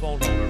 phone holder.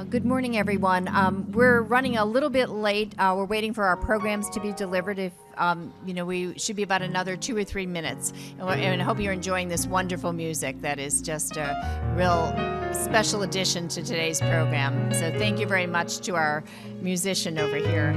Good morning, everyone. We're running a little bit late. We're waiting for our programs to be delivered. If we should be about another 2 or 3 minutes. And I hope you're enjoying this wonderful music that is just a real special addition to today's program. So thank you very much to our musician over here.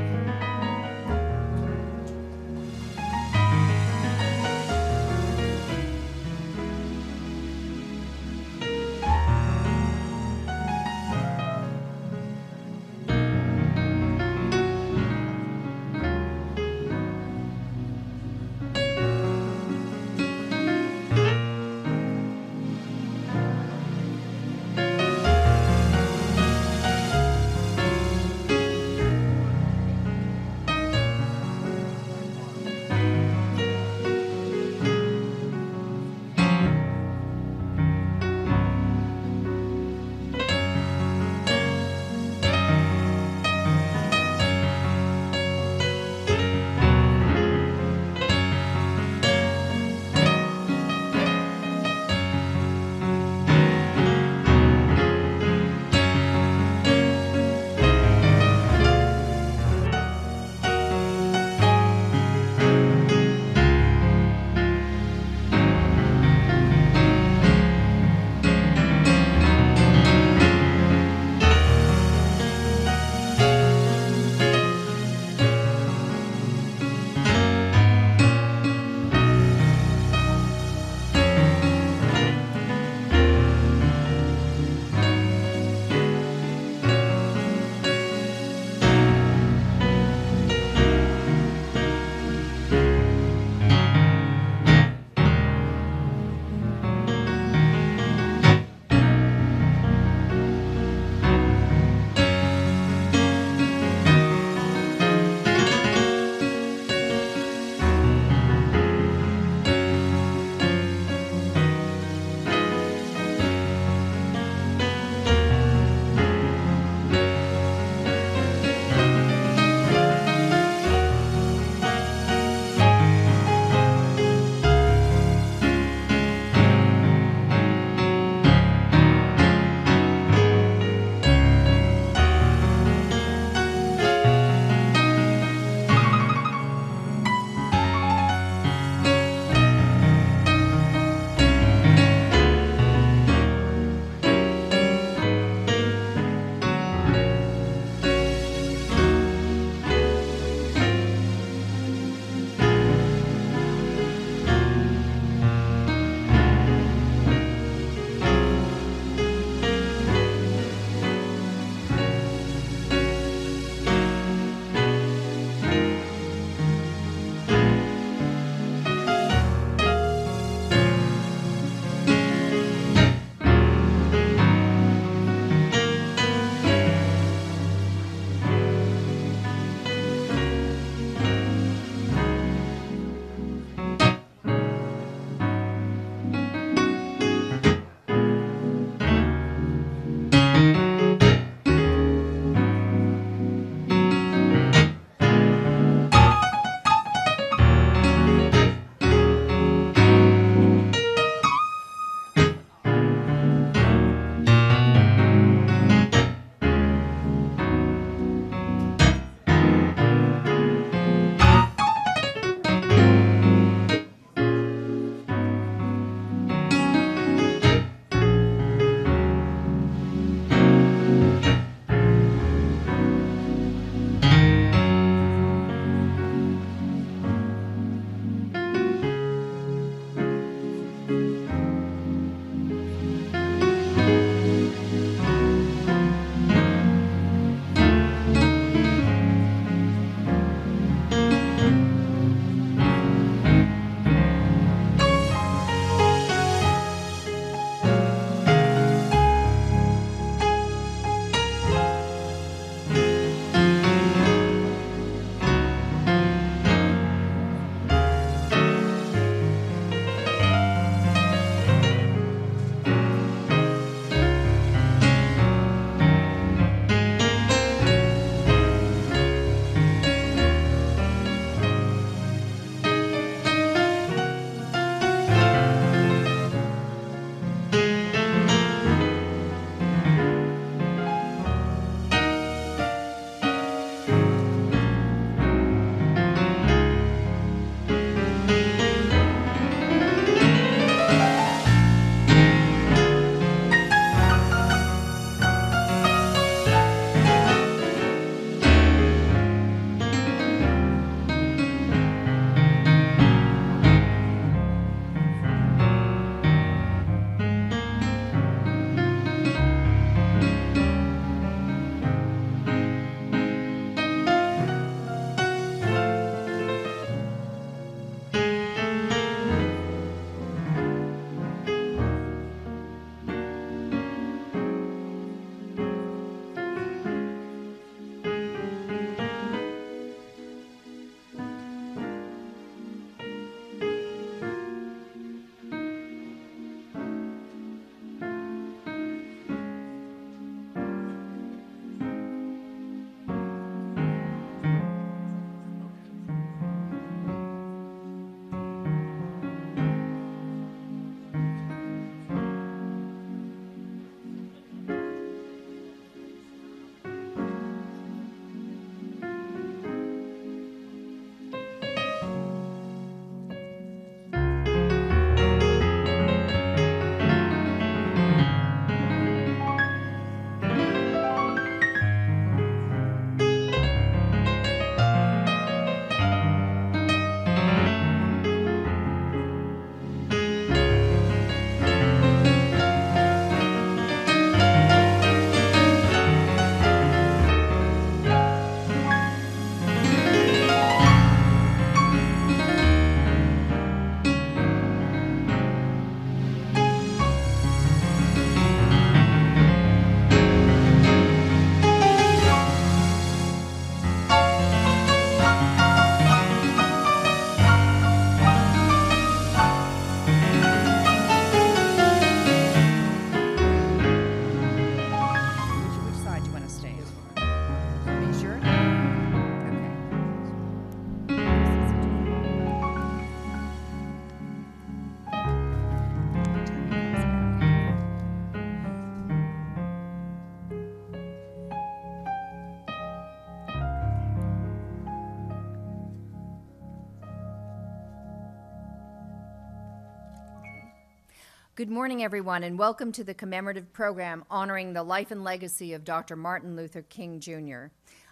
Good morning, everyone, and welcome to the commemorative program honoring the life and legacy of Dr. Martin Luther King, Jr.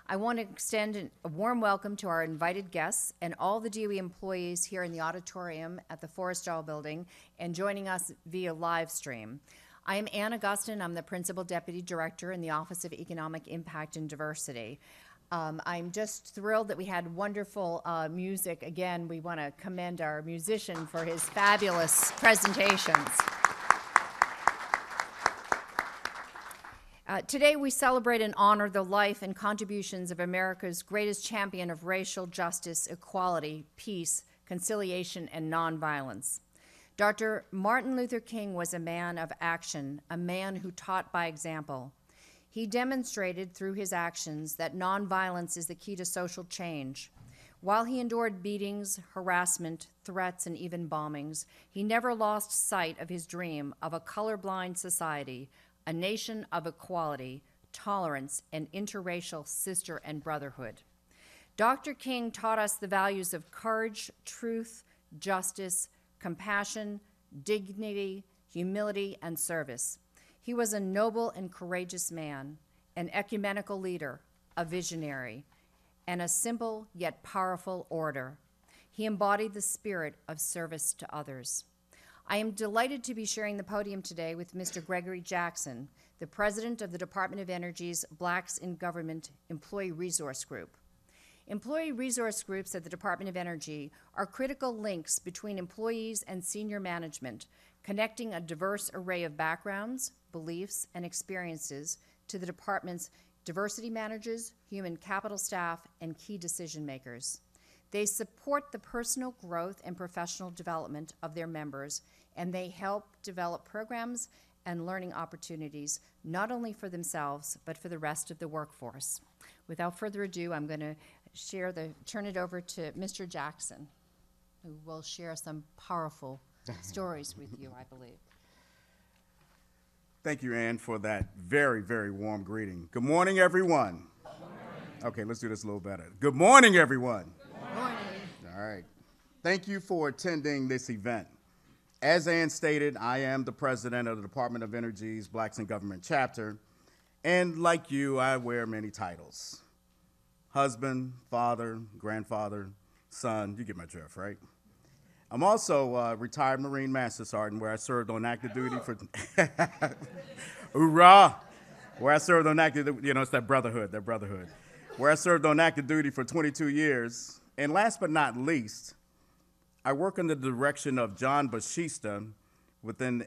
I want to extend a warm welcome to our invited guests and all the DOE employees here in the auditorium at the Forrestal Building and joining us via live stream. I am Ann Augustin. I'm the Principal Deputy Director in the Office of Economic Impact and Diversity. I'm just thrilled that we had wonderful music. Again, we want to commend our musician for his fabulous presentations. Today we celebrate and honor the life and contributions of America's greatest champion of racial justice, equality, peace, conciliation, and nonviolence. Dr. Martin Luther King was a man of action, a man who taught by example. He demonstrated through his actions that nonviolence is the key to social change. While he endured beatings, harassment, threats, and even bombings, he never lost sight of his dream of a colorblind society, a nation of equality, tolerance, and interracial sister and brotherhood. Dr. King taught us the values of courage, truth, justice, compassion, dignity, humility, and service. He was a noble and courageous man, an ecumenical leader, a visionary, and a simple yet powerful orator. He embodied the spirit of service to others. I am delighted to be sharing the podium today with Mr. Gregory Jackson, the President of the Department of Energy's Blacks in Government Employee Resource Group. Employee resource groups at the Department of Energy are critical links between employees and senior management, connecting a diverse array of backgrounds, beliefs, and experiences to the department's diversity managers, human capital staff, and key decision makers. They support the personal growth and professional development of their members, and they help develop programs and learning opportunities, not only for themselves, but for the rest of the workforce. Without further ado, I'm going to turn it over to Mr. Jackson, who will share some powerful stories with you, I believe. Thank you, Ann, for that very, very warm greeting. Good morning, everyone. Good morning. Okay, let's do this a little better. Good morning, everyone. Good morning. All right. Thank you for attending this event. As Ann stated, I am the president of the Department of Energy's Blacks in Government chapter, and like you, I wear many titles. Husband, father, grandfather, son, you get my drift, right? I'm also a retired Marine Master Sergeant where I served on active duty for, hoorah, where I served on active, it's that brotherhood, where I served on active duty for 22 years. And last but not least, I work under the direction of John Bashista within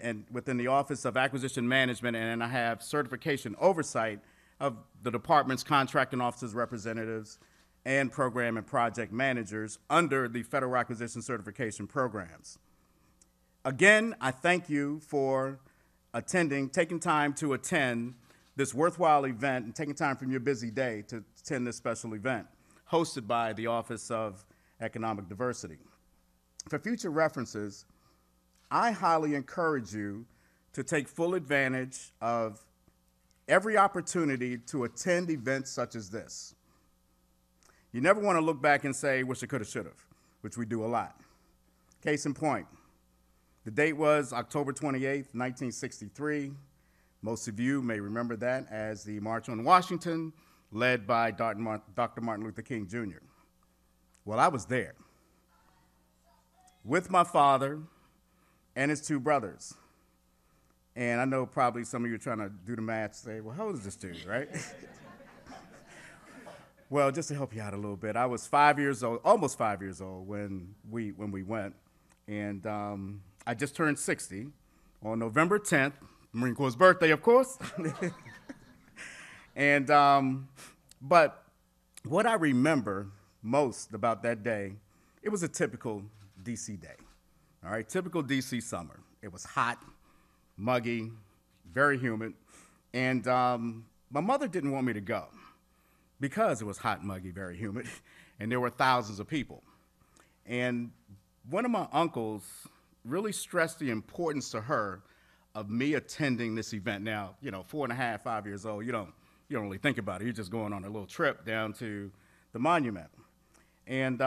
the Office of Acquisition Management, and I have certification oversight of the department's contracting officers, representatives, and program and project managers under the Federal Acquisition Certification programs. Again, I thank you for taking time to attend this worthwhile event and taking time from your busy day to attend this special event hosted by the Office of Economic Diversity. For future references, I highly encourage you to take full advantage of every opportunity to attend events such as this. You never want to look back and say, wish I coulda, shoulda, which we do a lot. Case in point, the date was October 28th, 1963. Most of you may remember that as the March on Washington, led by Dr. Martin Luther King, Jr. Well, I was there with my father and his two brothers. And I know probably some of you are trying to do the math, say, well, how old is this dude, right? Well, just to help you out a little bit, I was 5 years old, almost 5 years old when we went. And I just turned 60 on November 10th, Marine Corps' birthday, of course. And, but what I remember most about that day, it was a typical DC day, all right? Typical DC summer. It was hot, muggy, very humid, and my mother didn't want me to go because it was hot, muggy, very humid, and there were thousands of people. And one of my uncles really stressed the importance to her of me attending this event. Now, 4.5, 5 years old, you don't really think about it. You're just going on a little trip down to the monument. And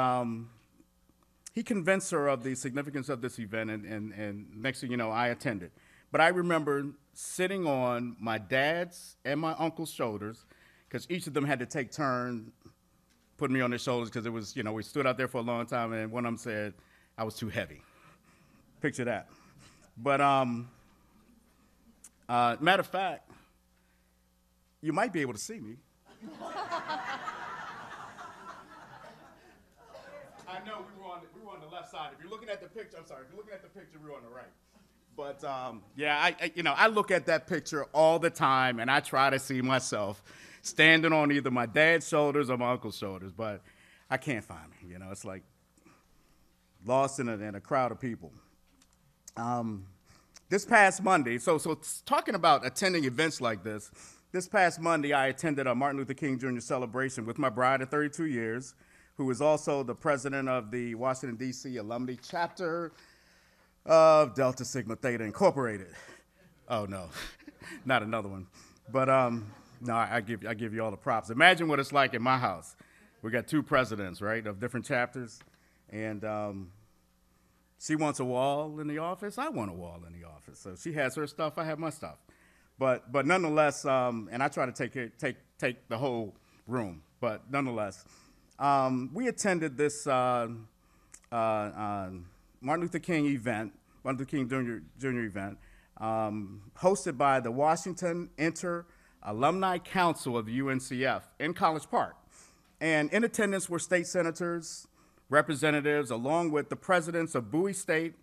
he convinced her of the significance of this event, and next thing you know, I attended. But I remember sitting on my dad's and my uncle's shoulders, because each of them had to take turn putting me on their shoulders, because it was, we stood out there for a long time, and one of them said I was too heavy. Picture that. But matter of fact, you might be able to see me. I know we were on the left side. If you're looking at the picture, I'm sorry. If you're looking at the picture, we were on the right. But yeah, I look at that picture all the time, and I try to see myself standing on either my dad's shoulders or my uncle's shoulders, but I can't find me. It's like lost in a crowd of people. This past Monday, so talking about attending events like this past Monday, I attended a Martin Luther King Jr. celebration with my bride of 32 years, who is also the president of the Washington, D.C. Alumni Chapter of Delta Sigma Theta Incorporated. Oh, no, not another one. But no, I give you all the props. Imagine what it's like in my house. We got two presidents, right, of different chapters, and she wants a wall in the office. I want a wall in the office. So she has her stuff. I have my stuff. But nonetheless, and I try to take the whole room. But nonetheless, we attended this Martin Luther King event, Martin Luther King Jr. event, hosted by the Washington Inter-Alumni Council of the UNCF in College Park. And in attendance were state senators, representatives, along with the presidents of Bowie State,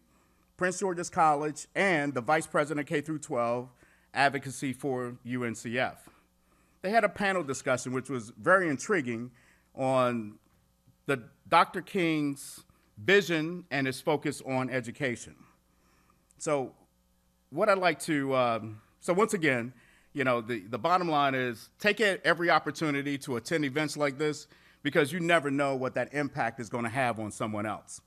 Prince George's College, and the vice president of K through 12 advocacy for UNCF. They had a panel discussion, which was very intriguing, on the Dr. King's vision and his focus on education. So what I'd like to, so once again, the bottom line is take every opportunity to attend events like this, because you never know what that impact is going to have on someone else.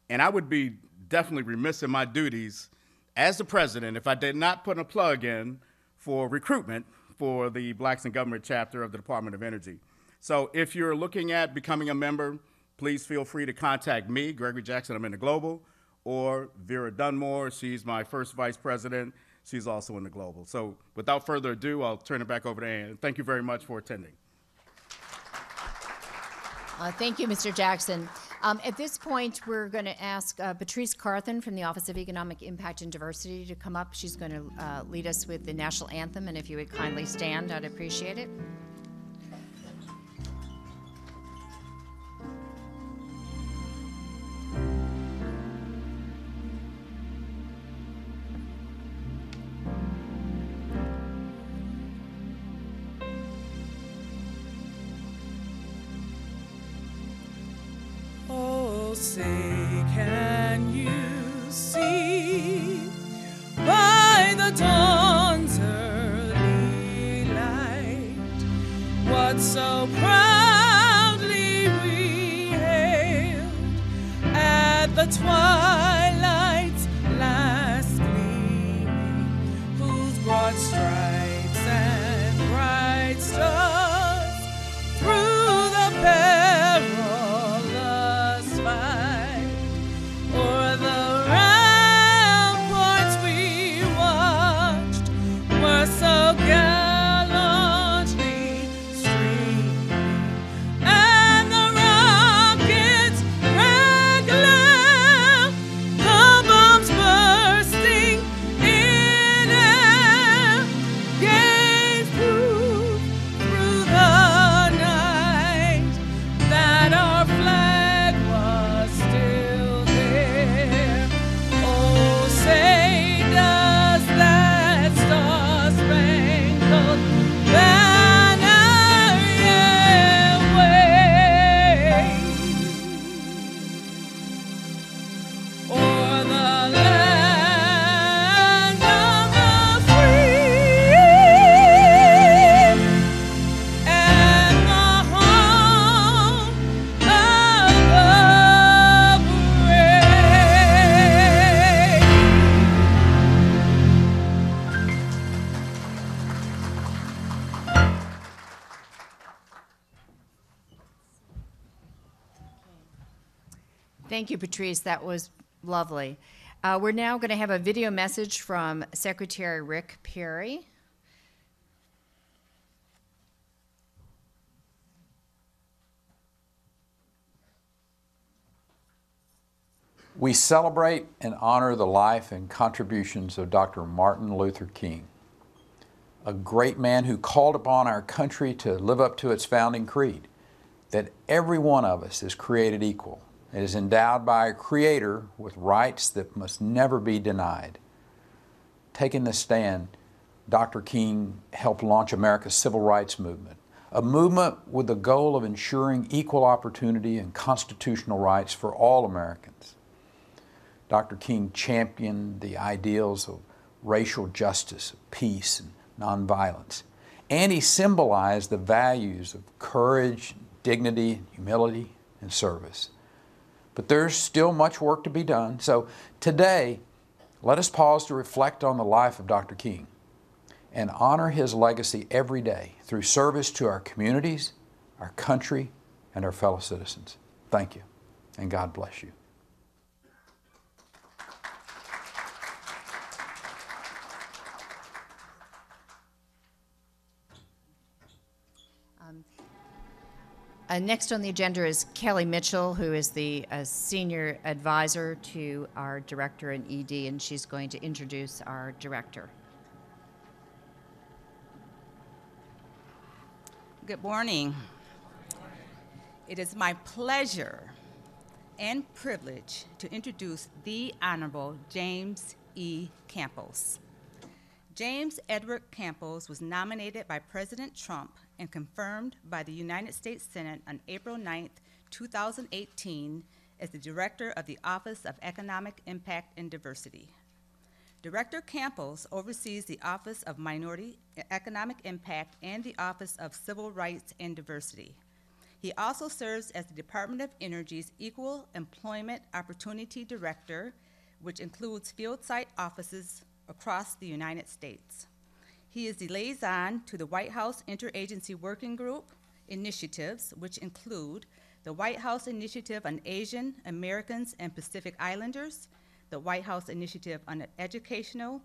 And I would be definitely remiss in my duties as the president if I did not put a plug in for recruitment for the Blacks in Government chapter of the Department of Energy. So if you're looking at becoming a member, please feel free to contact me, Gregory Jackson, I'm in the Global, or Vera Dunmore, she's my first vice president, she's also in the Global. So without further ado, I'll turn it back over to Ann. Thank you very much for attending. Thank you, Mr. Jackson. At this point, we're going to ask Patrice Carthen from the Office of Economic Impact and Diversity to come up. She's going to lead us with the national anthem, and if you would kindly stand, I'd appreciate it. Say, can you see by the dawn's early light what so proudly we hailed at the twilight's last gleaming, whose broad stripes and bright stars through the perilous fight o'er the ramparts we watched were so gallantly streaming, and the rockets rang loud Thank you, Patrice. That was lovely. We're now going to have a video message from Secretary Rick Perry. We celebrate and honor the life and contributions of Dr. Martin Luther King, a great man who called upon our country to live up to its founding creed, that every one of us is created equal and is endowed by a Creator with rights that must never be denied. Taking this stand, Dr. King helped launch America's civil rights movement, a movement with the goal of ensuring equal opportunity and constitutional rights for all Americans. Dr. King championed the ideals of racial justice, peace, and nonviolence. And he symbolized the values of courage, dignity, humility, and service. But there's still much work to be done. So today, let us pause to reflect on the life of Dr. King and honor his legacy every day through service to our communities, our country, and our fellow citizens. Thank you, and God bless you. Next on the agenda is Kaylee Mitchell, who is the senior advisor to our director in ED, and she's going to introduce our director. Good morning. It is my pleasure and privilege to introduce the Honorable James E. Campos. James Edward Campos was nominated by President Trump and confirmed by the United States Senate on April 9, 2018, as the Director of the Office of Economic Impact and Diversity. Director Campos oversees the Office of Minority Economic Impact and the Office of Civil Rights and Diversity. He also serves as the Department of Energy's Equal Employment Opportunity Director, which includes field site offices across the United States. He is the liaison to the White House Interagency Working Group initiatives, which include the White House Initiative on Asian Americans and Pacific Islanders, the White House Initiative on Educational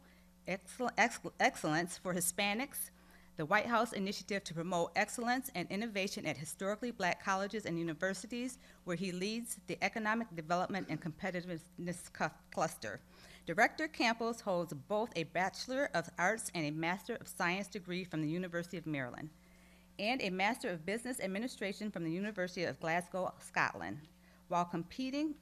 Excellence for Hispanics, the White House Initiative to Promote Excellence and Innovation at Historically Black Colleges and Universities, where he leads the Economic Development and Competitiveness Cluster. Director Campos holds both a Bachelor of Arts and a Master of Science degree from the University of Maryland, and a Master of Business Administration from the University of Glasgow, Scotland. While completing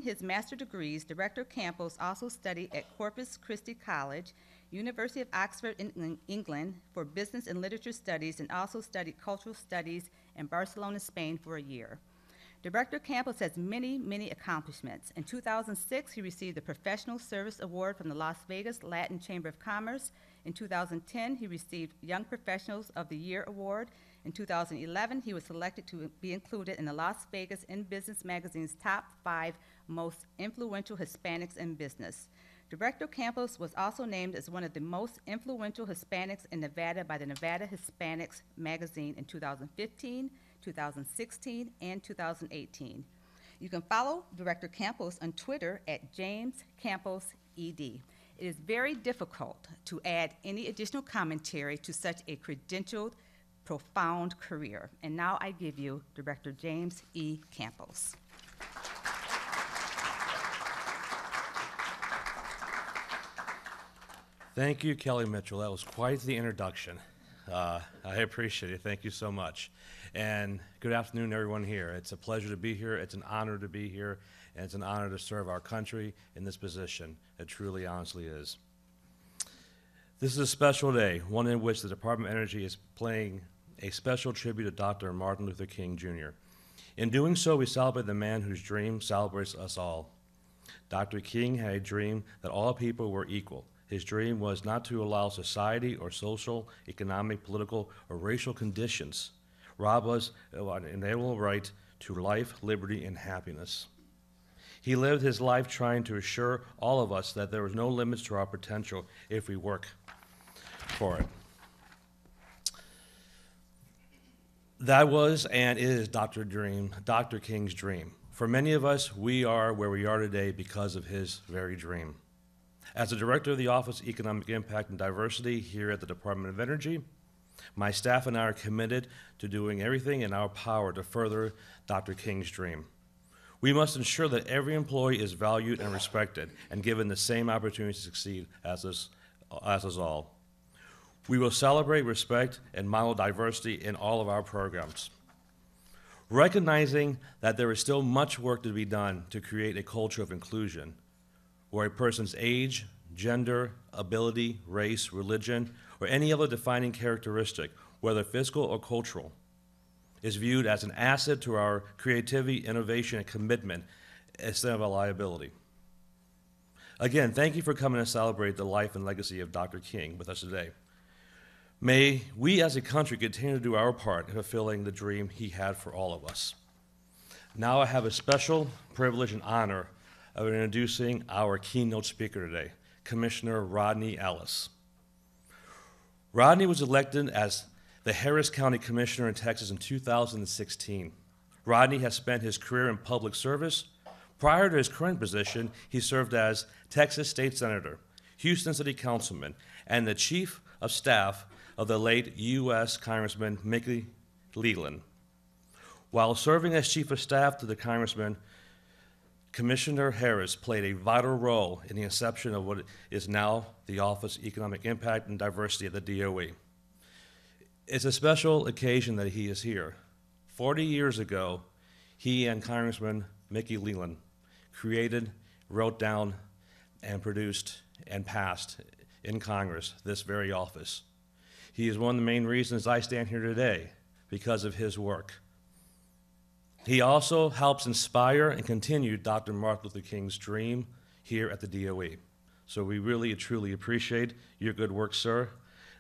his master degrees, Director Campos also studied at Corpus Christi College, University of Oxford in England for Business and Literature Studies, and also studied Cultural Studies in Barcelona, Spain for a year. Director Campos has many, many accomplishments. In 2006, he received the Professional Service Award from the Las Vegas Latin Chamber of Commerce. In 2010, he received Young Professionals of the Year Award. In 2011, he was selected to be included in the Las Vegas in Business magazine's top 5 most influential Hispanics in business. Director Campos was also named as one of the most influential Hispanics in Nevada by the Nevada Hispanics magazine in 2015, 2016, and 2018. You can follow Director Campos on Twitter at JamesCamposED. It is very difficult to add any additional commentary to such a credentialed, profound career. And now I give you Director James E. Campos. Thank you, Kaylee Mitchell. That was quite the introduction. I appreciate it. Thank you so much. And good afternoon, everyone here. It's a pleasure to be here. It's an honor to be here. And it's an honor to serve our country in this position. It truly, honestly is. This is a special day, one in which the Department of Energy is playing a special tribute to Dr. Martin Luther King, Jr. In doing so, we celebrate the man whose dream celebrates us all. Dr. King had a dream that all people were equal. His dream was not to allow society or social, economic, political, or racial conditions rob us of an inalienable right to life, liberty, and happiness. He lived his life trying to assure all of us that there was no limits to our potential if we work for it. That was and is Dr. King's dream. For many of us, we are where we are today because of his very dream. As the director of the Office of Economic Impact and Diversity here at the Department of Energy, my staff and I are committed to doing everything in our power to further Dr. King's dream. We must ensure that every employee is valued and respected and given the same opportunity to succeed as us all. We will celebrate, respect, and model diversity in all of our programs, recognizing that there is still much work to be done to create a culture of inclusion, where a person's age, gender, ability, race, religion, or any other defining characteristic, whether physical or cultural, is viewed as an asset to our creativity, innovation, and commitment instead of a liability. Again, thank you for coming to celebrate the life and legacy of Dr. King with us today. May we as a country continue to do our part in fulfilling the dream he had for all of us. Now I have a special privilege and honor of introducing our keynote speaker today, Commissioner Rodney Ellis. Rodney was elected as the Harris County Commissioner in Texas in 2016. Rodney has spent his career in public service. Prior to his current position, he served as Texas State Senator, Houston City Councilman, and the Chief of Staff of the late U.S. Congressman Mickey Leland. While serving as Chief of Staff to the Congressman, Commissioner Harris played a vital role in the inception of what is now the Office of Economic Impact and Diversity at the DOE. It's a special occasion that he is here. 40 years ago, he and Congressman Mickey Leland created, wrote down, and produced and passed in Congress this very office. He is one of the main reasons I stand here today, because of his work. He also helps inspire and continue Dr. Martin Luther King's dream here at the DOE. So we really, truly appreciate your good work, sir.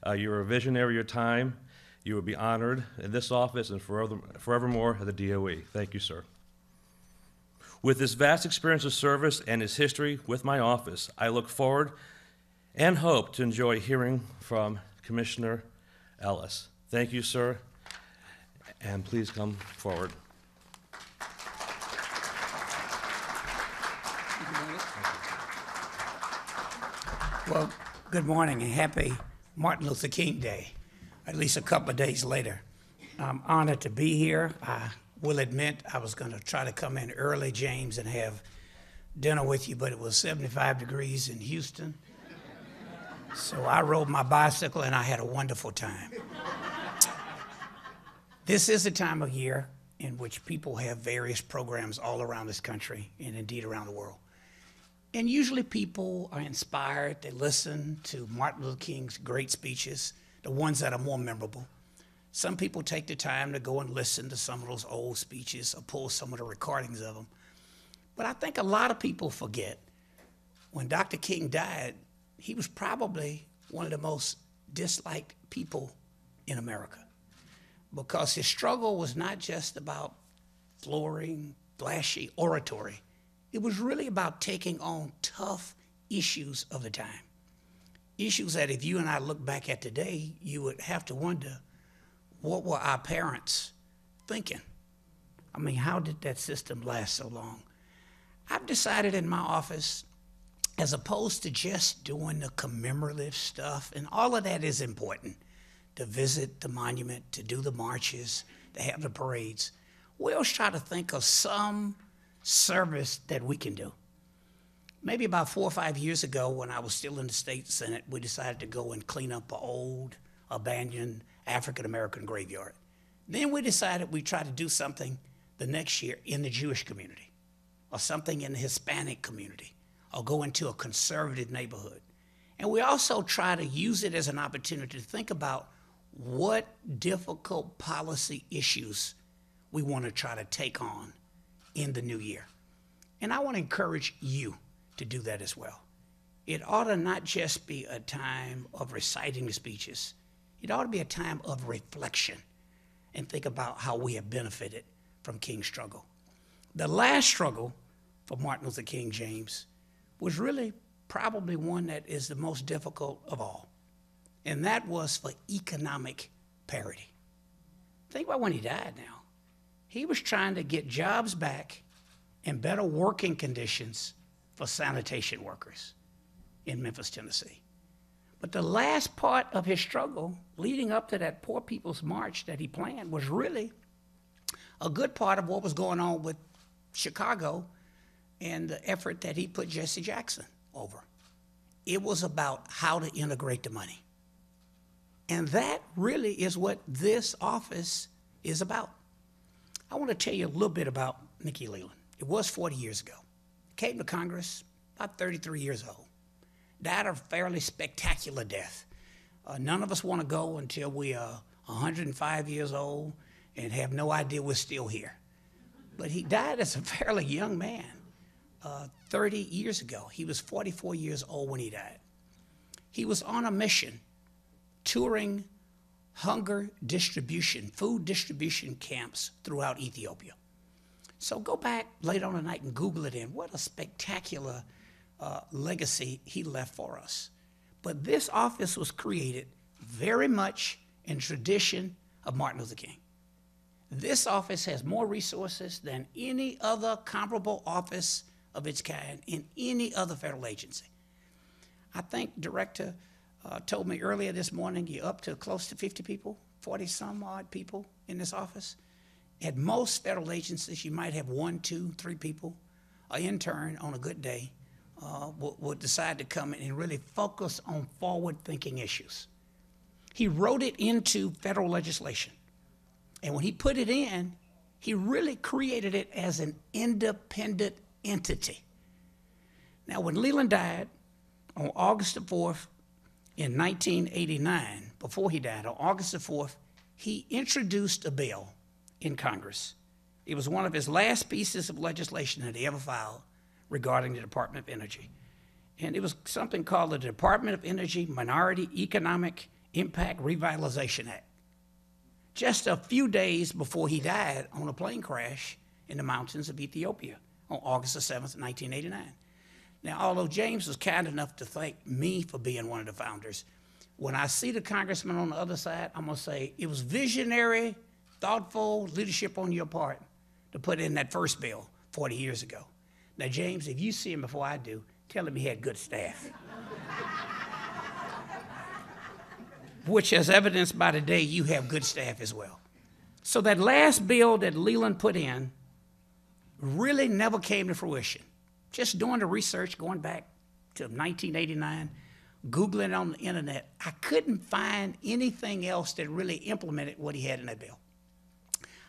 You're a visionary of your time. You will be honored in this office and forevermore at the DOE. Thank you, sir. With his vast experience of service and his history with my office, I look forward and hope to enjoy hearing from Commissioner Ellis. Thank you, sir, and please come forward. Well, good morning and happy Martin Luther King Day, at least a couple of days later. I'm honored to be here. I will admit I was going to try to come in early, James, and have dinner with you, but it was 75 degrees in Houston. So I rode my bicycle and I had a wonderful time. This is a time of year in which people have various programs all around this country and indeed around the world. And usually people are inspired, they listen to Martin Luther King's great speeches, the ones that are more memorable. Some people take the time to go and listen to some of those old speeches or pull some of the recordings of them. But I think a lot of people forget when Dr. King died, he was probably one of the most disliked people in America because his struggle was not just about flooring, flashy oratory. It was really about taking on tough issues of the time. Issues that if you and I look back at today, you would have to wonder, what were our parents thinking? I mean, how did that system last so long? I've decided in my office, as opposed to just doing the commemorative stuff, and all of that is important, to visit the monument, to do the marches, to have the parades, we always try to think of some service that we can do. Maybe about 4 or 5 years ago, when I was still in the state Senate, we decided to go and clean up an old, abandoned African-American graveyard. Then we decided we'd try to do something the next year in the Jewish community, or something in the Hispanic community, or go into a conservative neighborhood. And we also try to use it as an opportunity to think about what difficult policy issues we want to try to take on in the new year. And I want to encourage you to do that as well. It ought to not just be a time of reciting the speeches. It ought to be a time of reflection and think about how we have benefited from King's struggle. The last struggle for Martin Luther King, James, was really probably one that is the most difficult of all, and that was for economic parity. Think about when he died now. He was trying to get jobs back and better working conditions for sanitation workers in Memphis, Tennessee. But the last part of his struggle leading up to that Poor People's March that he planned was really a good part of what was going on with Chicago and the effort that he put Jesse Jackson over. It was about how to integrate the money. And that really is what this office is about. I want to tell you a little bit about Mickey Leland. It was 40 years ago. Came to Congress about 33 years old. Died a fairly spectacular death. None of us want to go until we are 105 years old and have no idea we're still here. But he died as a fairly young man 30 years ago. He was 44 years old when he died. He was on a mission touring hunger distribution, food distribution camps throughout Ethiopia. So go back late on the night and Google it in. What a spectacular legacy he left for us. But this office was created very much in tradition of Martin Luther King. This office has more resources than any other comparable office of its kind in any other federal agency. I think Director told me earlier this morning you're up to close to 50 people, 40 some odd people in this office. At most federal agencies, you might have 1, 2, 3 people. An intern on a good day will decide to come in and really focus on forward-thinking issues. He wrote it into federal legislation. And when he put it in, he really created it as an independent entity. Now, when Leland died on August the 4th in 1989, before he died, on August the 4th, he introduced a bill in Congress. It was one of his last pieces of legislation that he ever filed regarding the Department of Energy. And it was something called the Department of Energy Minority Economic Impact Revitalization Act. Just a few days before he died on a plane crash in the mountains of Ethiopia on August the 7th, 1989. Now, although James was kind enough to thank me for being one of the founders, when I see the congressman on the other side, I'm going to say it was visionary, thoughtful leadership on your part to put in that first bill 40 years ago. Now, James, if you see him before I do, tell him he had good staff. Which, as evidenced by today, you have good staff as well. So that last bill that Leland put in really never came to fruition. Just doing the research, going back to 1989, Googling on the internet, I couldn't find anything else that really implemented what he had in that bill.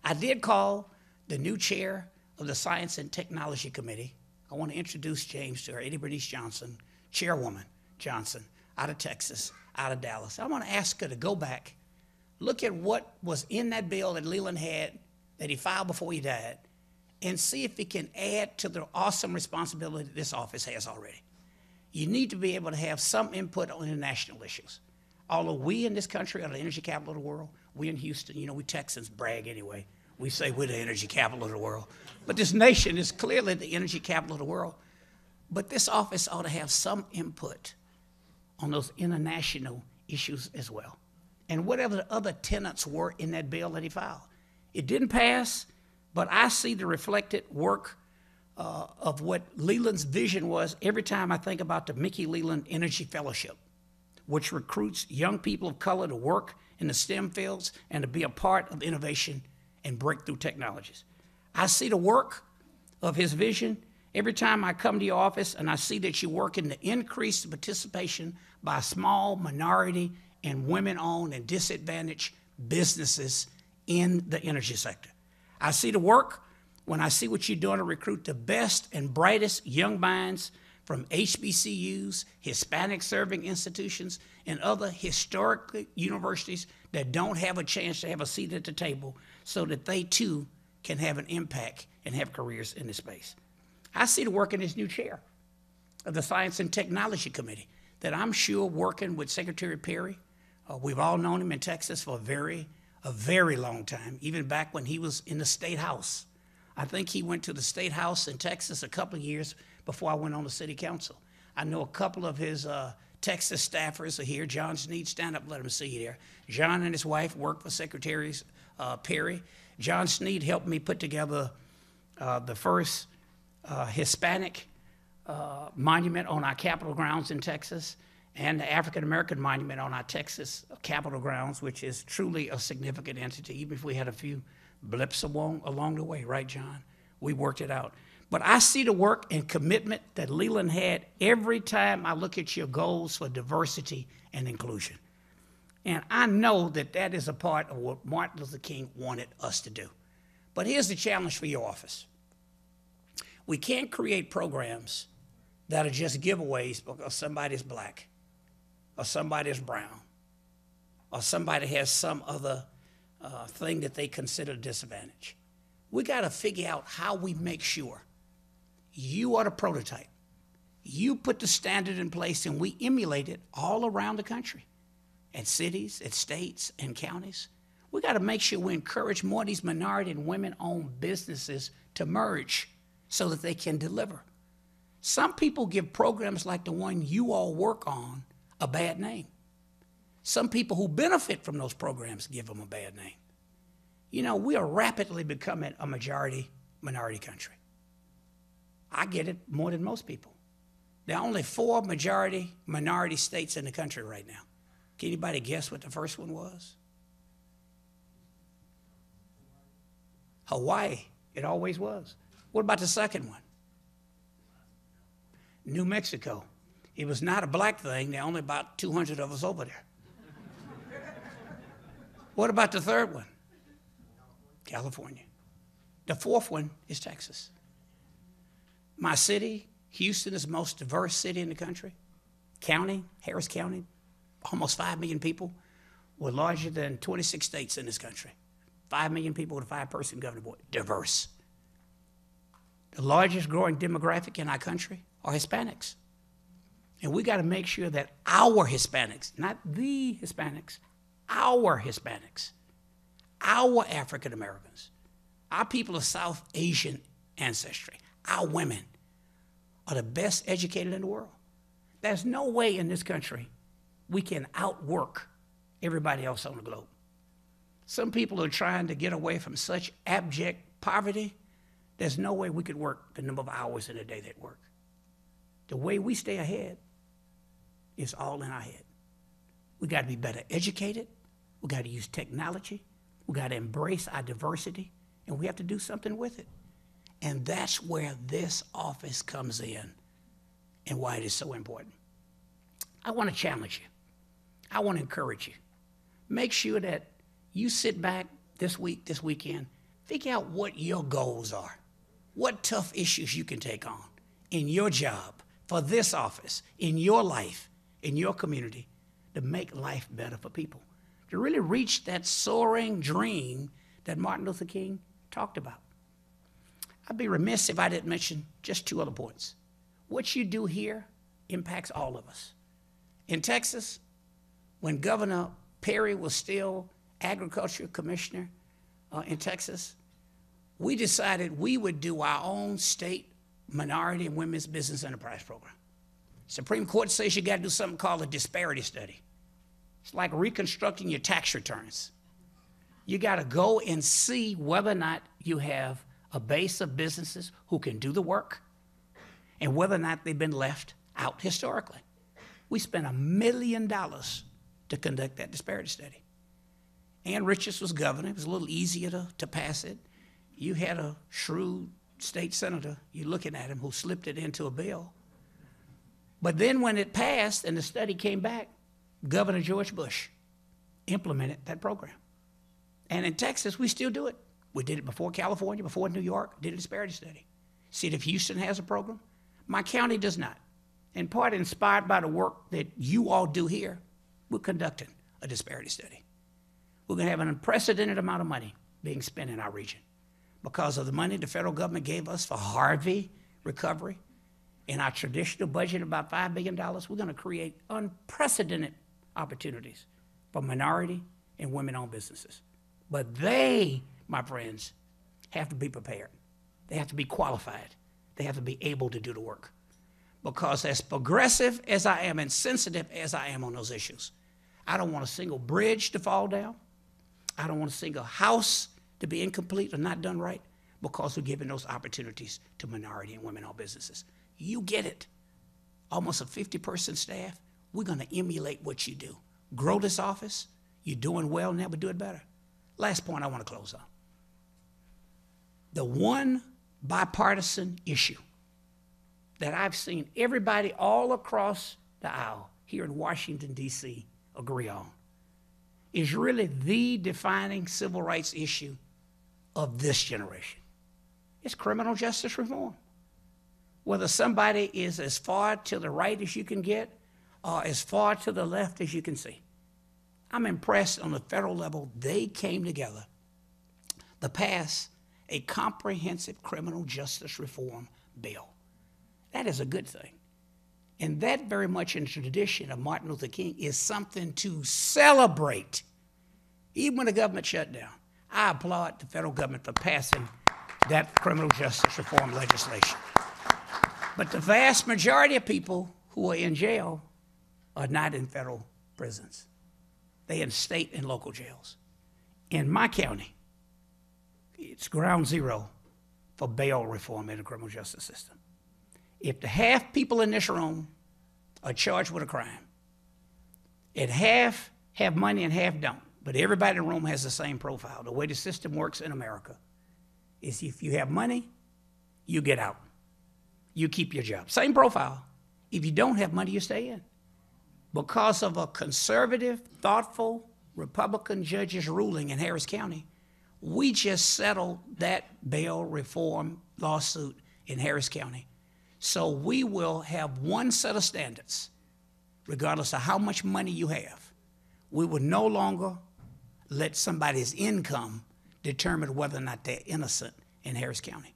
I did call the new chair of the Science and Technology Committee. I want to introduce James to her, Eddie Bernice Johnson, Chairwoman Johnson, out of Texas, out of Dallas. I want to ask her to go back, look at what was in that bill that Leland had, that he filed before he died, and see if it can add to the awesome responsibility that this office has already. You need to be able to have some input on international issues. Although we in this country are the energy capital of the world, we in Houston, you know, we Texans brag anyway. We say we're the energy capital of the world. But this nation is clearly the energy capital of the world. But this office ought to have some input on those international issues as well. And whatever the other tenets were in that bill that he filed. It didn't pass, but I see the reflected work of what Leland's vision was every time I think about the Mickey Leland Energy Fellowship, which recruits young people of color to work in the STEM fields and to be a part of innovation and breakthrough technologies. I see the work of his vision every time I come to your office and I see that you're working to increase the participation by small minority and women-owned and disadvantaged businesses in the energy sector. I see the work when I see what you're doing to recruit the best and brightest young minds from HBCUs, Hispanic-serving institutions, and other historic universities that don't have a chance to have a seat at the table so that they too can have an impact and have careers in this space. I see the work in this new chair of the Science and Technology Committee that I'm sure working with Secretary Perry. We've all known him in Texas for a very long time, even back when he was in the State House. I think he went to the State House in Texas a couple of years before I went on the City Council. I know a couple of his Texas staffers are here. John Sneed, stand up, let him see you there. John and his wife worked for Secretaries Perry. John Sneed helped me put together the first Hispanic monument on our Capitol grounds in Texas, and the African American monument on our Texas Capitol grounds, which is truly a significant entity, even if we had a few blips along the way, right, John? We worked it out. But I see the work and commitment that Leland had every time I look at your goals for diversity and inclusion. And I know that that is a part of what Martin Luther King wanted us to do. But here's the challenge for your office. We can't create programs that are just giveaways because somebody's black, or somebody's brown, or somebody has some other thing that they consider a disadvantage. We got to figure out how we make sure you are the prototype. You put the standard in place, and we emulate it all around the country, at cities, at states, and counties. We got to make sure we encourage more of these minority and women-owned businesses to merge so that they can deliver. Some people give programs like the one you all work on a bad name. Some people who benefit from those programs give them a bad name. You know, we are rapidly becoming a majority-minority country. I get it more than most people. There are only 4 majority-minority states in the country right now. Can anybody guess what the first one was? Hawaii. It always was. What about the second one? New Mexico. It was not a black thing. There are only about 200 of us over there. What about the third one? California. The fourth one is Texas. My city, Houston, is the most diverse city in the country. County, Harris County, almost 5 million people. We're larger than 26 states in this country. 5 million people with a 5-person governing board. Diverse. The largest growing demographic in our country are Hispanics. And we got to make sure that our Hispanics, not the Hispanics, our Hispanics, our African Americans, our people of South Asian ancestry, our women are the best educated in the world. There's no way in this country we can outwork everybody else on the globe. Some people are trying to get away from such abject poverty. There's no way we could work the number of hours in a day that work. The way we stay ahead is all in our head. We got to be better educated. We got to use technology. We got to embrace our diversity, and we have to do something with it. And that's where this office comes in and why it is so important. I want to challenge you. I want to encourage you. Make sure that you sit back this week, this weekend, figure out what your goals are, what tough issues you can take on in your job, for this office, in your life, in your community, to make life better for people, to really reach that soaring dream that Martin Luther King talked about. I'd be remiss if I didn't mention just 2 other points. What you do here impacts all of us. In Texas, when Governor Perry was still agriculture commissioner in Texas, we decided we would do our own state minority and women's business enterprise program. Supreme Court says you got to do something called a disparity study. It's like reconstructing your tax returns. You got to go and see whether or not you have a base of businesses who can do the work and whether or not they've been left out historically. We spent $1 million to conduct that disparity study. Ann Richards was governor. It was a little easier to pass it. You had a shrewd state senator, you're looking at him, who slipped it into a bill. But then when it passed and the study came back, Governor George Bush implemented that program. And in Texas, we still do it. We did it before California, before New York, did a disparity study. See if Houston has a program. My county does not. In part inspired by the work that you all do here, we're conducting a disparity study. We're going to have an unprecedented amount of money being spent in our region because of the money the federal government gave us for Harvey recovery. In our traditional budget, about $5 billion, we're going to create unprecedented opportunities for minority and women-owned businesses. But they, my friends, have to be prepared. They have to be qualified. They have to be able to do the work. Because as progressive as I am and sensitive as I am on those issues, I don't want a single bridge to fall down. I don't want a single house to be incomplete or not done right because we're giving those opportunities to minority and women-owned businesses. You get it. Almost a 50-person staff. We're going to emulate what you do. Grow this office. You're doing well now, but do it better. Last point I want to close on. The one bipartisan issue that I've seen everybody all across the aisle here in Washington, D.C. agree on is really the defining civil rights issue of this generation. It's criminal justice reform. Whether somebody is as far to the right as you can get or as far to the left as you can see. I'm impressed on the federal level they came together to pass a comprehensive criminal justice reform bill. That is a good thing. And that very much in the tradition of Martin Luther King is something to celebrate. Even when the government shut down, I applaud the federal government for passing that criminal justice reform legislation. But the vast majority of people who are in jail are not in federal prisons. They're in state and local jails. In my county, it's ground zero for bail reform in the criminal justice system. If the half people in this room are charged with a crime, and half have money and half don't, but everybody in the room has the same profile. The way the system works in America is if you have money, you get out. You keep your job. Same profile. If you don't have money, you stay in. Because of a conservative, thoughtful Republican judge's ruling in Harris County, we just settled that bail reform lawsuit in Harris County. So we will have one set of standards, regardless of how much money you have. We will no longer let somebody's income determine whether or not they're innocent in Harris County.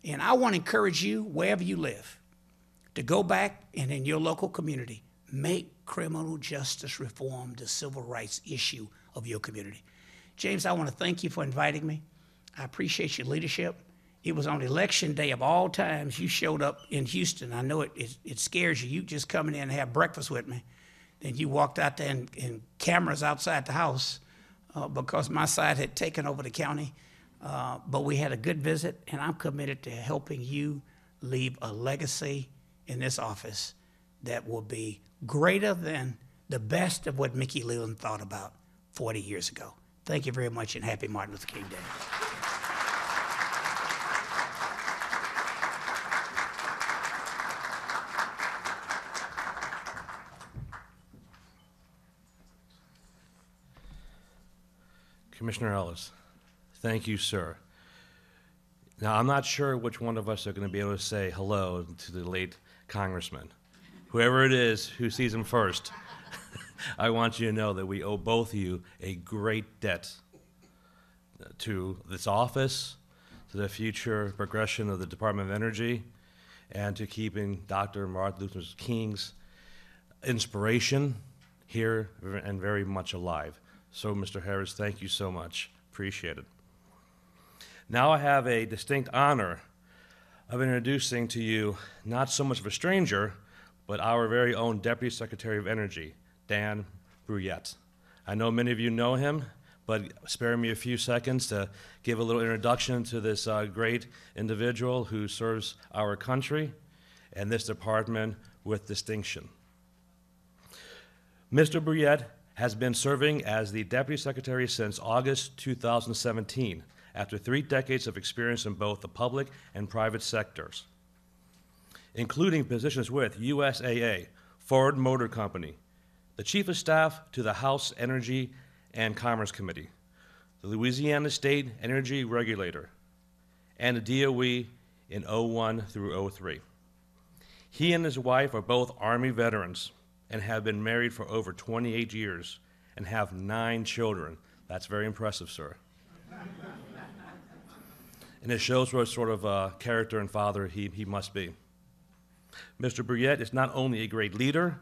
And I want to encourage you, wherever you live, to go back and in your local community, make criminal justice reform the civil rights issue of your community. James, I want to thank you for inviting me. I appreciate your leadership. It was on election day of all times you showed up in Houston. I know it scares you. You just coming in and have breakfast with me. Then you walked out there and cameras outside the house because my side had taken over the county. But we had a good visit, and I'm committed to helping you leave a legacy in this office that will be greater than the best of what Mickey Leland thought about 40 years ago. Thank you very much, and happy Martin Luther King Day. Commissioner Ellis, thank you, sir. Now, I'm not sure which one of us are going to be able to say hello to the late congressman. Whoever it is who sees him first, I want you to know that we owe both of you a great debt to this office, to the future progression of the Department of Energy, and to keeping Dr. Martin Luther King's inspiration here and very much alive. So, Mr. Harris, thank you so much. Appreciate it. Now I have a distinct honor of introducing to you not so much of a stranger, but our very own Deputy Secretary of Energy, Dan Brouillette. I know many of you know him, but spare me a few seconds to give a little introduction to this great individual who serves our country and this department with distinction. Mr. Brouillette has been serving as the Deputy Secretary since August 2017, after 3 decades of experience in both the public and private sectors, including positions with USAA, Ford Motor Company, the Chief of Staff to the House Energy and Commerce Committee, the Louisiana State Energy Regulator, and the DOE in 01 through 03. He and his wife are both Army veterans and have been married for over 28 years and have 9 children. That's very impressive, sir. And it shows what sort of character and father he must be. Mr. Brouillette is not only a great leader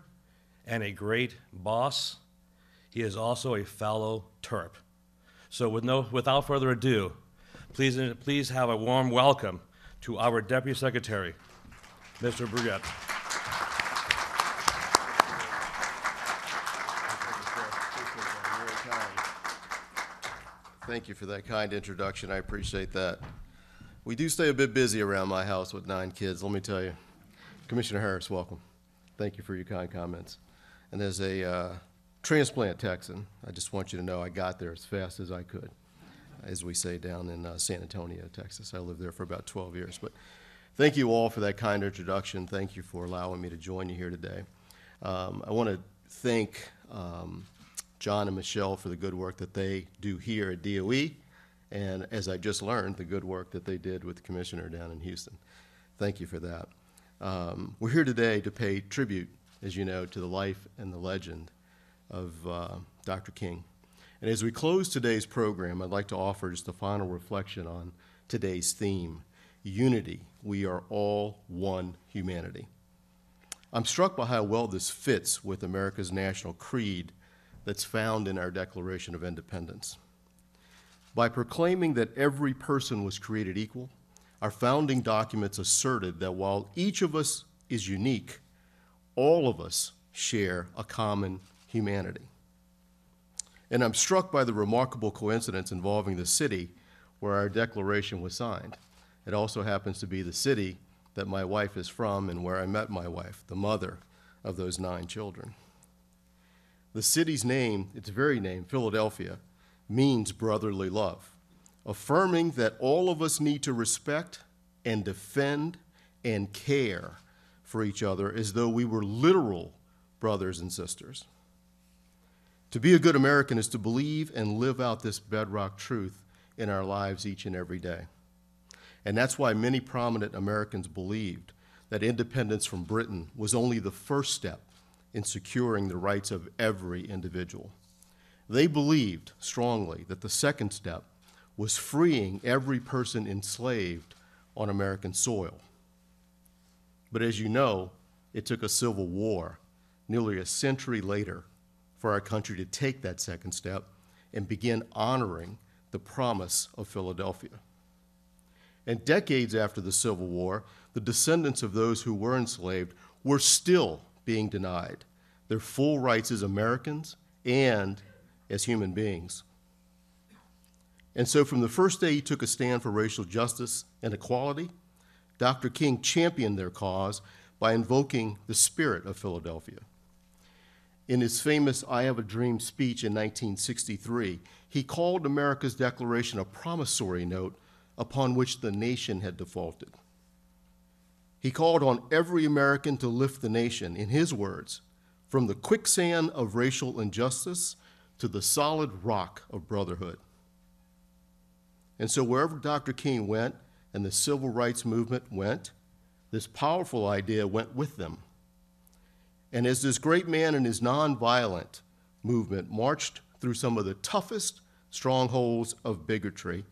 and a great boss, he is also a fellow Terp. So without further ado, please have a warm welcome to our Deputy Secretary, Mr. Brouillette. Thank you for that kind introduction. I appreciate that. We do stay a bit busy around my house with 9 kids, let me tell you. Commissioner Harris, welcome. Thank you for your kind comments. And as a transplant Texan, I just want you to know I got there as fast as I could, as we say down in San Antonio, Texas. I lived there for about 12 years. But thank you all for that kind introduction. Thank you for allowing me to join you here today. I want to thank John and Michelle for the good work that they do here at DOE, and as I just learned, the good work that they did with the commissioner down in Houston. Thank you for that. We're here today to pay tribute, as you know, to the life and the legend of Dr. King. And as we close today's program, I'd like to offer just a final reflection on today's theme, unity. We are all one humanity. I'm struck by how well this fits with America's national creed that's found in our Declaration of Independence. By proclaiming that every person was created equal, our founding documents asserted that while each of us is unique, all of us share a common humanity. And I'm struck by the remarkable coincidence involving the city where our declaration was signed. It also happens to be the city that my wife is from and where I met my wife, the mother of those 9 children. The city's name, its very name, Philadelphia, means brotherly love, affirming that all of us need to respect and defend and care for each other as though we were literal brothers and sisters. To be a good American is to believe and live out this bedrock truth in our lives each and every day. And that's why many prominent Americans believed that independence from Britain was only the first step in securing the rights of every individual. They believed strongly that the second step was freeing every person enslaved on American soil. But as you know, it took a civil war nearly a century later for our country to take that second step and begin honoring the promise of Philadelphia. And decades after the Civil War, the descendants of those who were enslaved were still being denied their full rights as Americans and as human beings. And so from the first day he took a stand for racial justice and equality, Dr. King championed their cause by invoking the spirit of Philadelphia. In his famous I Have a Dream speech in 1963, he called America's Declaration a promissory note upon which the nation had defaulted. He called on every American to lift the nation, in his words, from the quicksand of racial injustice to the solid rock of brotherhood. And so wherever Dr. King went and the civil rights movement went, this powerful idea went with them. And as this great man and his nonviolent movement marched through some of the toughest strongholds of bigotry,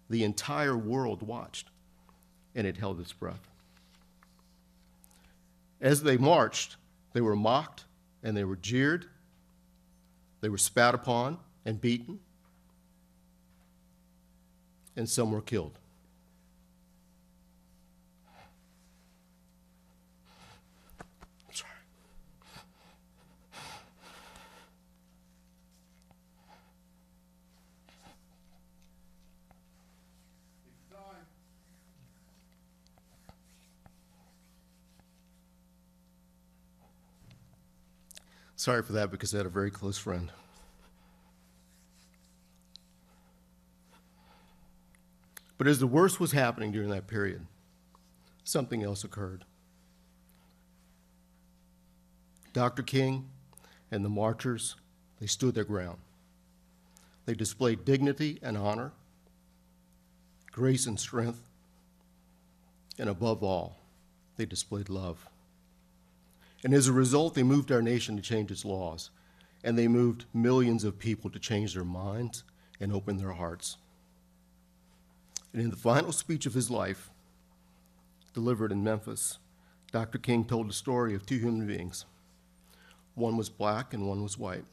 the entire world watched, and it held its breath. As they marched, they were mocked and they were jeered, they were spat upon and beaten, and some were killed. I'm sorry. Sorry for that because I had a very close friend. But as the worst was happening during that period, something else occurred. Dr. King and the marchers, they stood their ground. They displayed dignity and honor, grace and strength, and above all, they displayed love. And as a result, they moved our nation to change its laws, and they moved millions of people to change their minds and open their hearts. And in the final speech of his life, delivered in Memphis, Dr. King told the story of 2 human beings. One was black and one was white.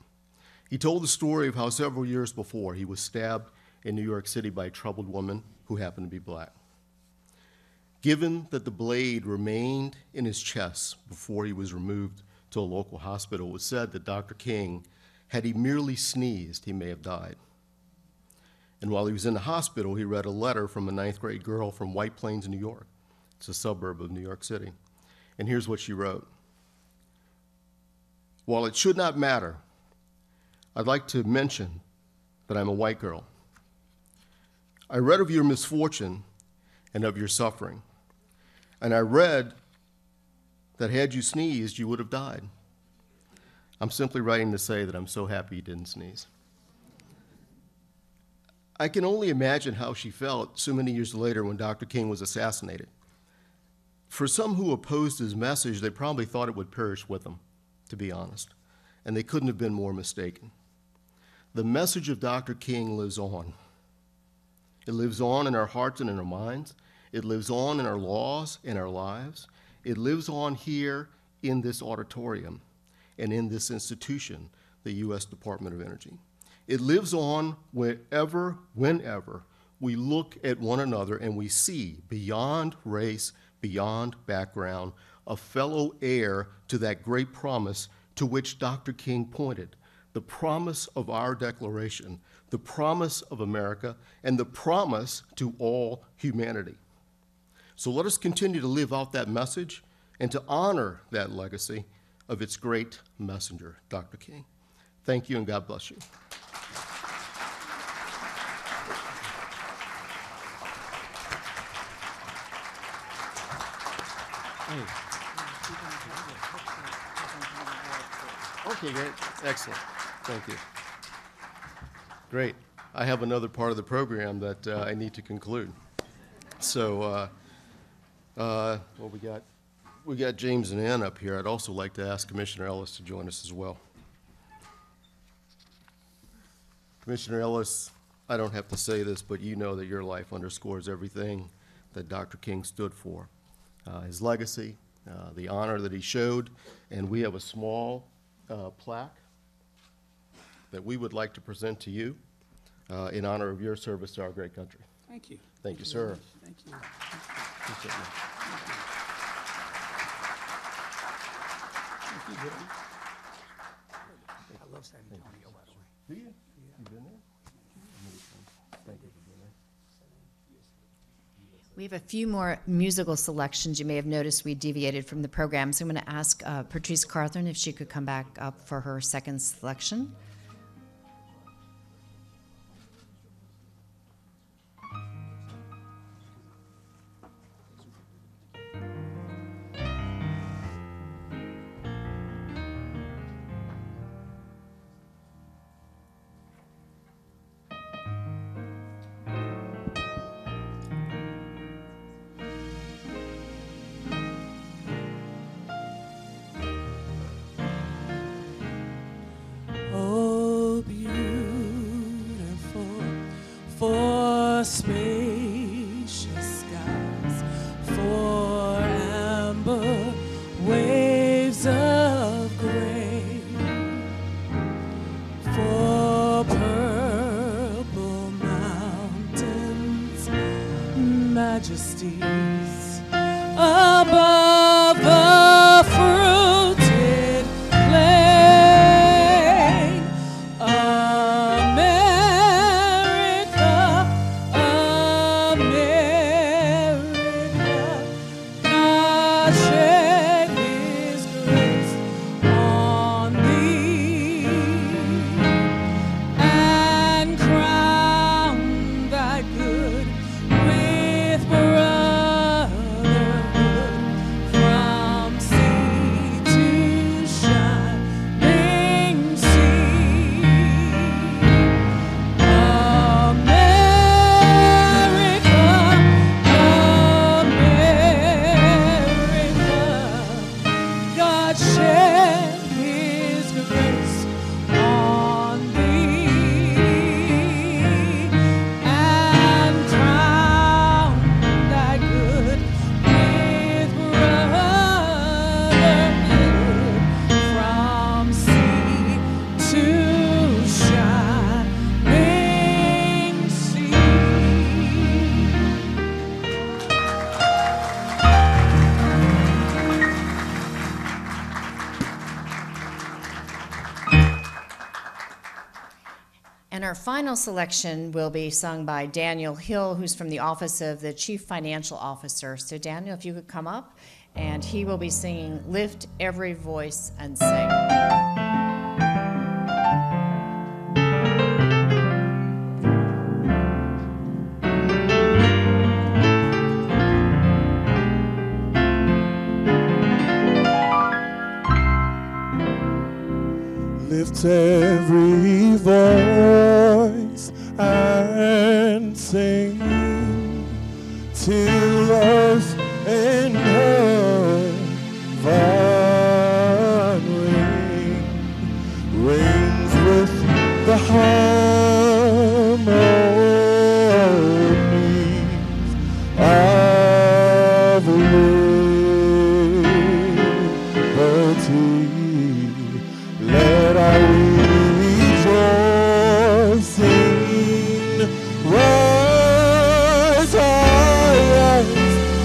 He told the story of how several years before he was stabbed in New York City by a troubled woman who happened to be black. Given that the blade remained in his chest before he was removed to a local hospital, it was said that Dr. King, had he merely sneezed, he may have died. And while he was in the hospital, he read a letter from a 9th grade girl from White Plains, New York. It's a suburb of New York City. And here's what she wrote. While it should not matter, I'd like to mention that I'm a white girl. I read of your misfortune and of your suffering. And I read that had you sneezed, you would have died. I'm simply writing to say that I'm so happy you didn't sneeze. I can only imagine how she felt so many years later when Dr. King was assassinated. For some who opposed his message, they probably thought it would perish with him, to be honest, and they couldn't have been more mistaken. The message of Dr. King lives on. It lives on in our hearts and in our minds. It lives on in our laws, in our lives. It lives on here in this auditorium and in this institution, the U.S. Department of Energy. It lives on whenever we look at one another and we see beyond race, beyond background, a fellow heir to that great promise to which Dr. King pointed, the promise of our Declaration, the promise of America, and the promise to all humanity. So let us continue to live out that message and to honor that legacy of its great messenger, Dr. King. Thank you, and God bless you. Okay, great. Excellent. Thank you. Great. I have another part of the program that I need to conclude. So, well, we got James and Ann up here. I'd also like to ask Commissioner Ellis to join us as well. Commissioner Ellis, I don't have to say this, but you know that your life underscores everything that Dr. King stood for. His legacy, the honor that he showed, and we have a small plaque that we would like to present to you in honor of your service to our great country. Thank you. Thank you, sir. Thank you. Appreciate you. Thank you, Billy. I love San Antonio, by the way. Do you? You been there? Thank you for being there. We have a few more musical selections. You may have noticed we deviated from the program, so I'm going to ask Patrice Carthon if she could come back up for her second selection. Oh, beautiful for spacious skies, for amber waves of gray, for purple mountains, majesties above the fruited plain. America, America, God shed His grace on thee and crown thy good with brotherhood from sea to shining sea. America, America, And our final selection will be sung by Daniel Hill, who's from the Office of the Chief Financial Officer. So Daniel, if you could come up, and he will be singing Lift Every Voice and Sing. Lift every voice and sing till earth and heaven rings with the harmonies of liberty. Let our rejoicing rise high as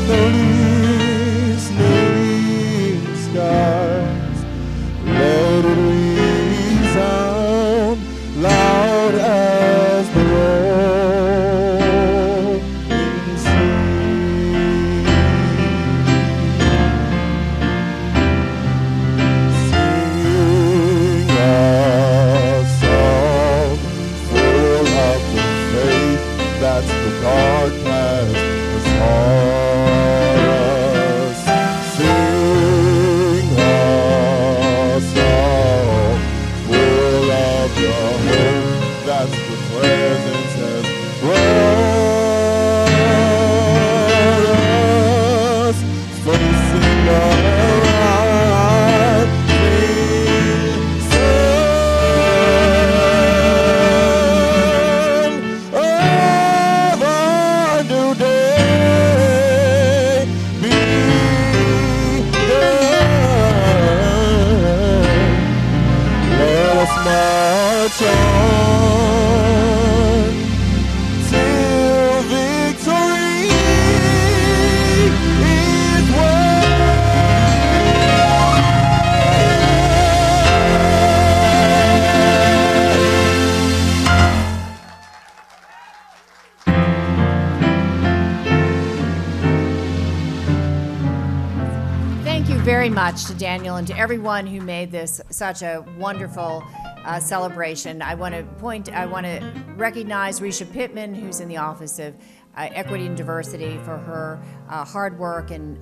the listening skies. Let it resound loud as the rolling sea. Sing a song full of the faith that's the darkness before us. Sing a song full of the hope that's the presence has brought us. Facing a rising sun of a new day begun. Let us march on till victory is Thank you very much to Daniel and to everyone who made this such a wonderful celebration. I want to recognize Risha Pittman, who's in the Office of Equity and Diversity, for her hard work, and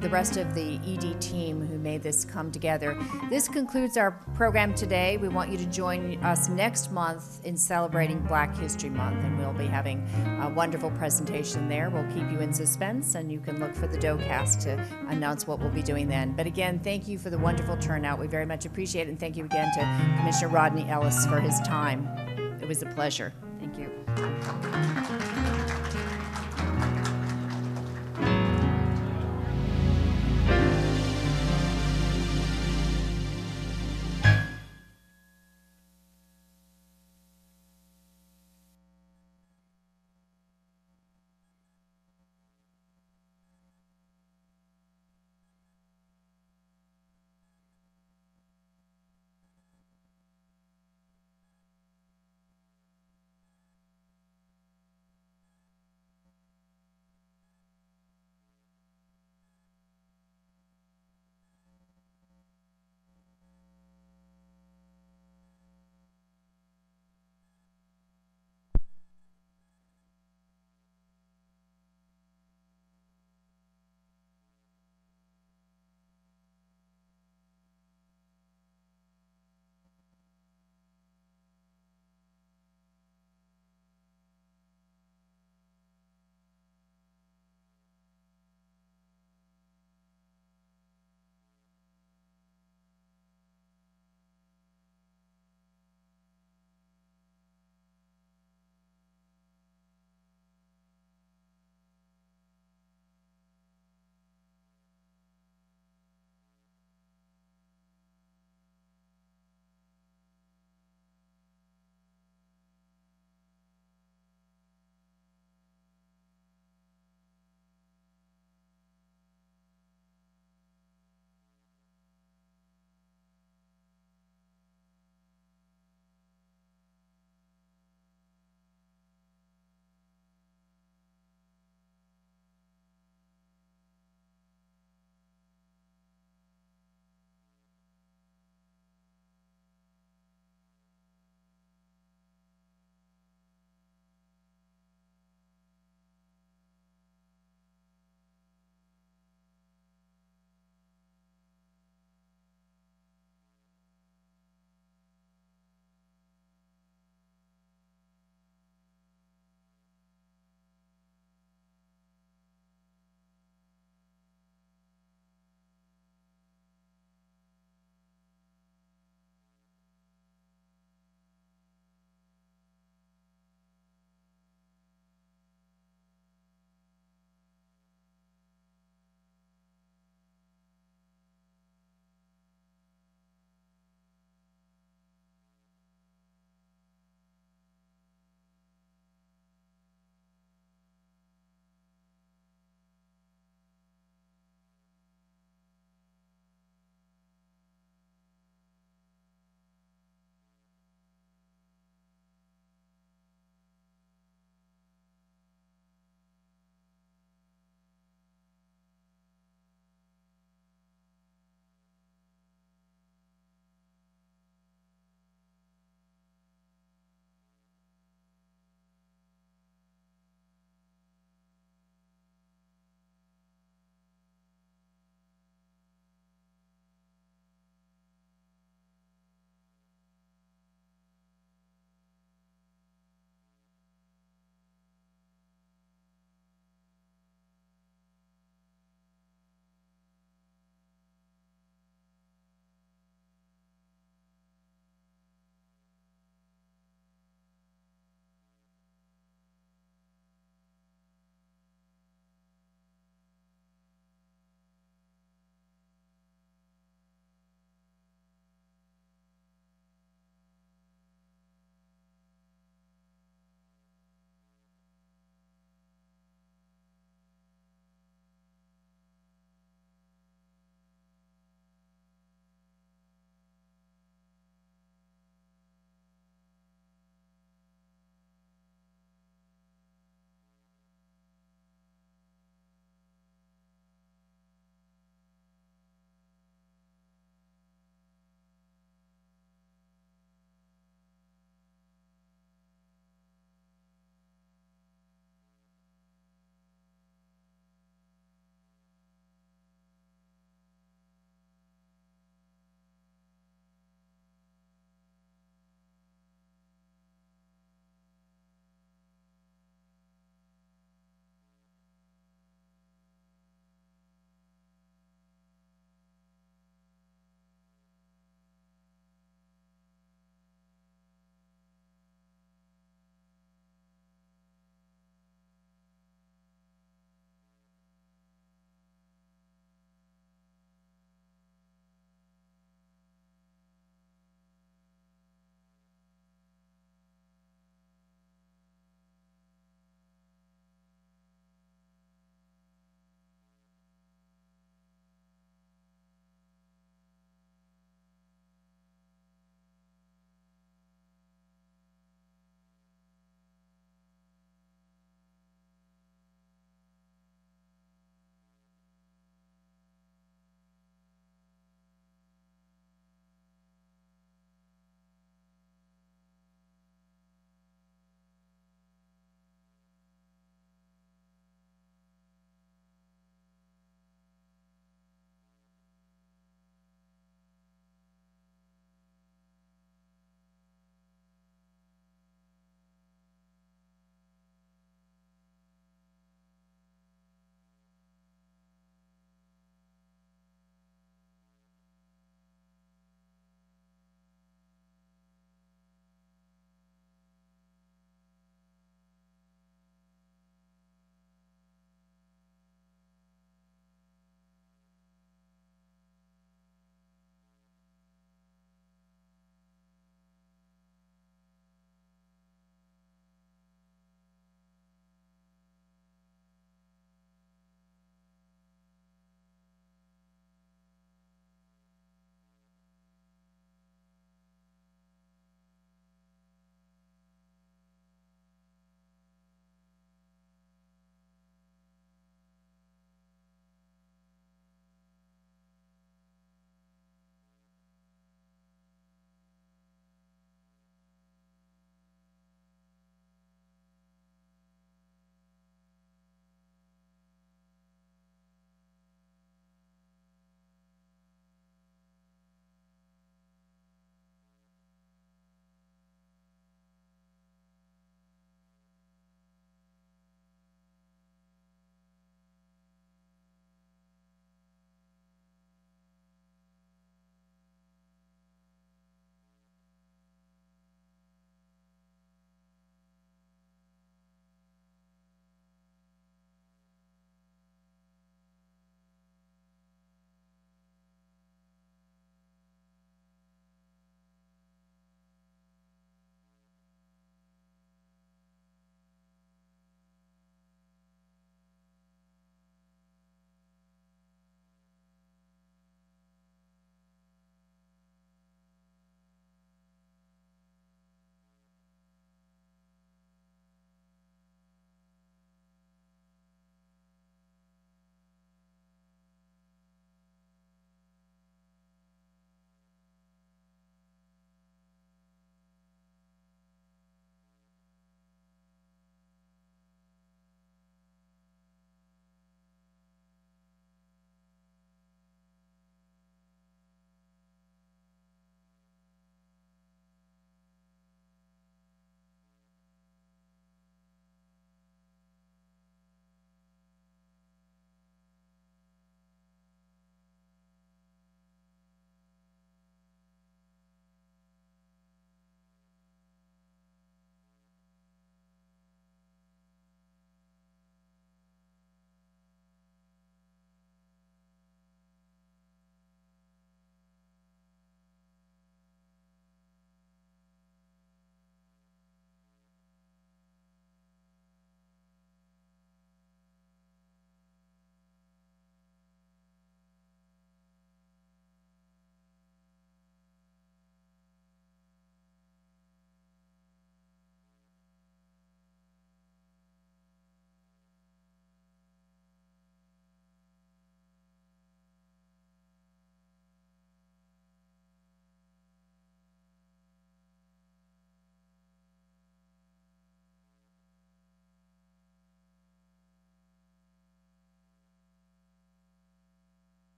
the rest of the ED team who made this come together. This concludes our program today. We want you to join us next month in celebrating Black History Month, and we'll be having a wonderful presentation there. We'll keep you in suspense, and you can look for the Docast to announce what we'll be doing then. But again, thank you for the wonderful turnout. We very much appreciate it, and thank you again to Commissioner Rodney Ellis for his time. It was a pleasure. Thank you.